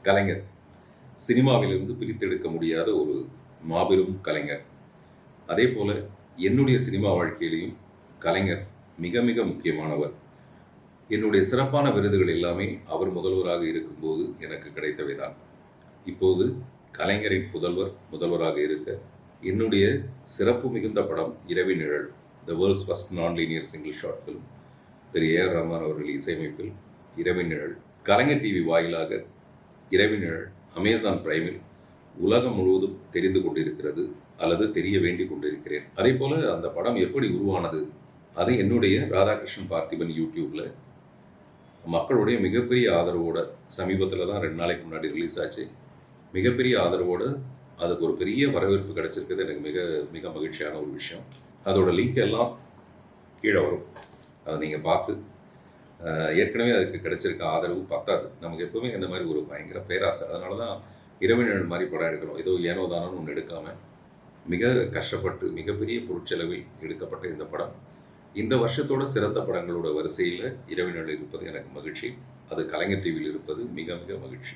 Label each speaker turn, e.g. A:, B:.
A: கலைஞர் சினிமாவிலிருந்து பிரித்தெடுக்க முடியாத ஒரு மாபெரும் கலைஞர். அதே போல என்னுடைய சினிமா வாழ்க்கையிலையும் கலைஞர் மிக மிக முக்கியமானவர். என்னுடைய சிறப்பான விருதுகள் எல்லாமே அவர் முதல்வராக இருக்கும்போது எனக்கு கிடைத்தவை தான். இப்போது கலைஞரின் முதல்வராக இருக்க என்னுடைய சிறப்பு மிகுந்த படம் இரவின் நிழல், த வேர்ல்ட்ஸ் ஃபர்ஸ்ட் நான் லீனியர் சிங்கிள் ஷார்ட் ஃபிலிம், திரு ஏ.ஆர். ரஹ்மான் அவர்கள் இசையமைப்பில் இரவின் நிழல் கலைஞர் டிவி வாயிலாக இரவின் நிழல் அமேசான் பிரைமில் உலகம் முழுவதும் தெரிந்து கொண்டிருக்கிறது அல்லது தெரிய வேண்டிக் கொண்டிருக்கிறேன். அதே போல அந்த படம் எப்படி உருவானது, அது என்னுடைய ராதாகிருஷ்ணன் பார்த்திபன் யூடியூப்ல மக்களுடைய மிகப்பெரிய ஆதரவோட சமீபத்தில் தான் 2 நாளைக்கு முன்னாடி ரிலீஸ் ஆச்சு. மிகப்பெரிய ஆதரவோடு அதுக்கு ஒரு பெரிய வரவேற்பு கிடைச்சிருக்கிறது எனக்கு மிக மிக மகிழ்ச்சியான ஒரு விஷயம். அதோட லிங்க் எல்லாம் கீழே வரும், அதை நீங்கள் பார்த்து ஏற்கனவே அதுக்கு கிடைச்சிருக்க ஆதரவு பத்தாது. நமக்கு எப்பவுமே இந்த மாதிரி ஒரு பயங்கர பேராசை. அதனால தான் இரவினல் மாதிரி படம் எடுக்கணும், ஏதோ ஏனோ தானோன்னு ஒன்று எடுக்காமல் மிக கஷ்டப்பட்டு மிகப்பெரிய பொருட்செலவில் எடுக்கப்பட்ட இந்த படம் இந்த வருஷத்தோட சிறந்த படங்களோட வரிசையில் இரவினல் இருப்பது எனக்கு மகிழ்ச்சி. அது கலைஞர் டிவியில் இருப்பது மிக மிக மகிழ்ச்சி.